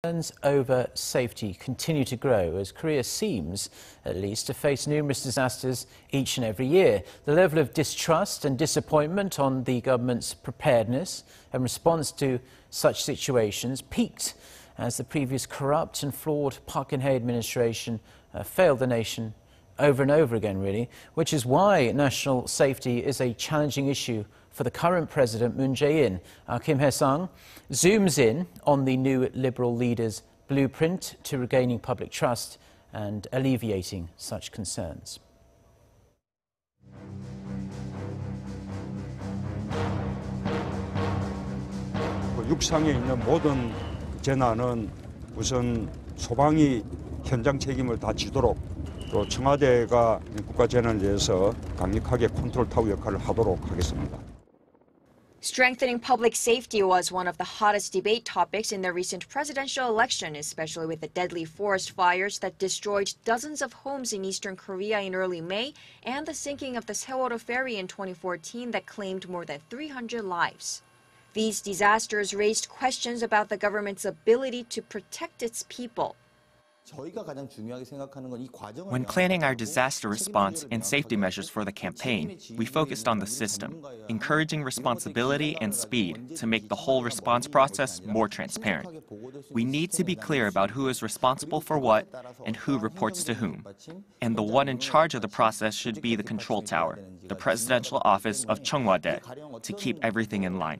Concerns over safety continue to grow as Korea seems, at least, to face numerous disasters each and every year. The level of distrust and disappointment on the government's preparedness and response to such situations peaked as the previous corrupt and flawed Park Geun-hye administration failed the nation over and over again, really, which is why national safety is a challenging issue for the current President Moon Jae-in. Kim Hyesung zooms in on the new Liberal leader's blueprint to regaining public trust and alleviating such concerns. 육상에 있는 모든 재난은 우선 소방이 현장 책임을 다 지도록 또 청와대가 국가재난을 위해서 강력하게 컨트롤타워 역할을 하도록 하겠습니다. Strengthening public safety was one of the hottest debate topics in the recent presidential election, especially with the deadly forest fires that destroyed dozens of homes in eastern Korea in early May and the sinking of the Sewol-ho ferry in 2014 that claimed more than 300 lives. These disasters raised questions about the government's ability to protect its people. When planning our disaster response and safety measures for the campaign, we focused on the system, encouraging responsibility and speed to make the whole response process more transparent. We need to be clear about who is responsible for what and who reports to whom. And the one in charge of the process should be the control tower, the presidential office of Cheong Wa Dae, to keep everything in line.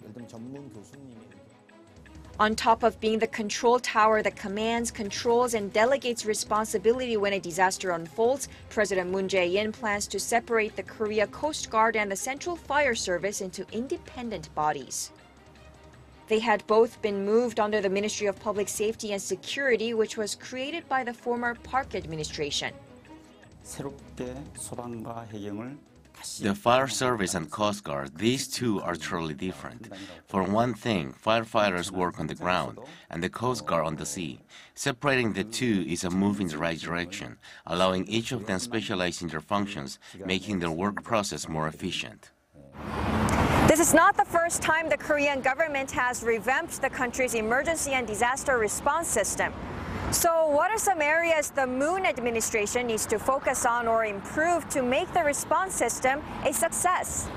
On top of being the control tower that commands, controls, and delegates responsibility when a disaster unfolds, President Moon Jae-in plans to separate the Korea Coast Guard and the Central Fire Service into independent bodies. They had both been moved under the Ministry of Public Safety and Security, which was created by the former Park administration. The Fire Service and Coast Guard, these two are totally different. For one thing, firefighters work on the ground and the Coast Guard on the sea. Separating the two is a move in the right direction, allowing each of them specialize in their functions, making their work process more efficient. This is not the first time the Korean government has revamped the country's emergency and disaster response system. So what are some areas the Moon administration needs to focus on or improve to make the response system a success?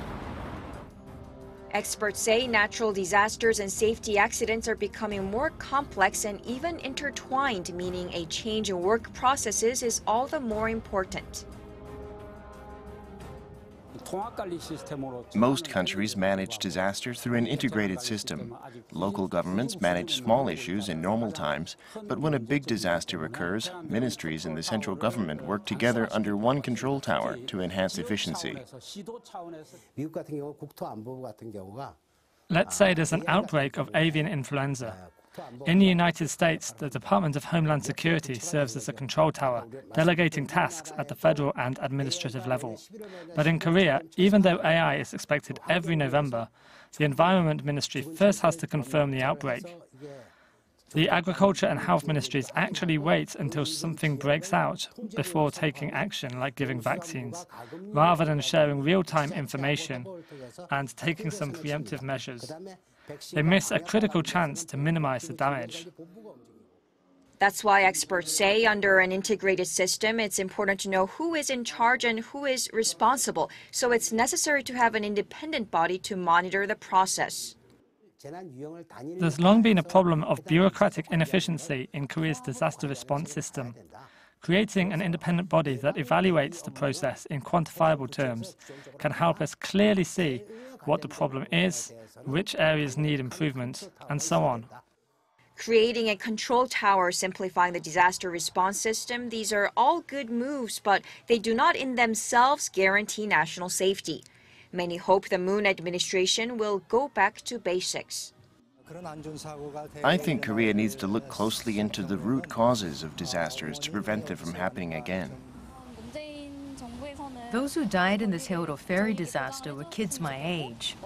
Experts say natural disasters and safety accidents are becoming more complex and even intertwined, meaning a change in work processes is all the more important. Most countries manage disasters through an integrated system. Local governments manage small issues in normal times, but when a big disaster occurs, ministries and the central government work together under one control tower to enhance efficiency. Let's say there's an outbreak of avian influenza. In the United States, the Department of Homeland Security serves as a control tower, delegating tasks at the federal and administrative level. But in Korea, even though AI is expected every November, the Environment Ministry first has to confirm the outbreak. The Agriculture and Health Ministries actually wait until something breaks out before taking action, like giving vaccines, rather than sharing real-time information and taking some preemptive measures. They miss a critical chance to minimize the damage. That's why experts say under an integrated system, it's important to know who is in charge and who is responsible. So it's necessary to have an independent body to monitor the process. There's long been a problem of bureaucratic inefficiency in Korea's disaster response system. Creating an independent body that evaluates the process in quantifiable terms can help us clearly see what the problem is, which areas need improvement, and so on. Creating a control tower, simplifying the disaster response system, these are all good moves, but they do not in themselves guarantee national safety. Many hope the Moon administration will go back to basics. I think Korea needs to look closely into the root causes of disasters to prevent them from happening again. Those who died in the Sewol-ho ferry disaster were kids my age.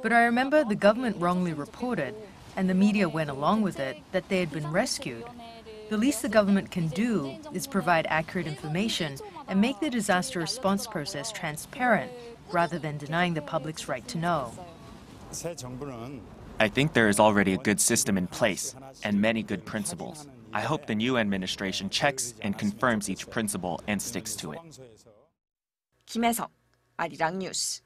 But I remember the government wrongly reported, and the media went along with it, that they had been rescued. The least the government can do is provide accurate information and make the disaster response process transparent, rather than denying the public's right to know. I think there is already a good system in place and many good principles. I hope the new administration checks and confirms each principle and sticks to it. 김혜성, 아리랑 뉴스.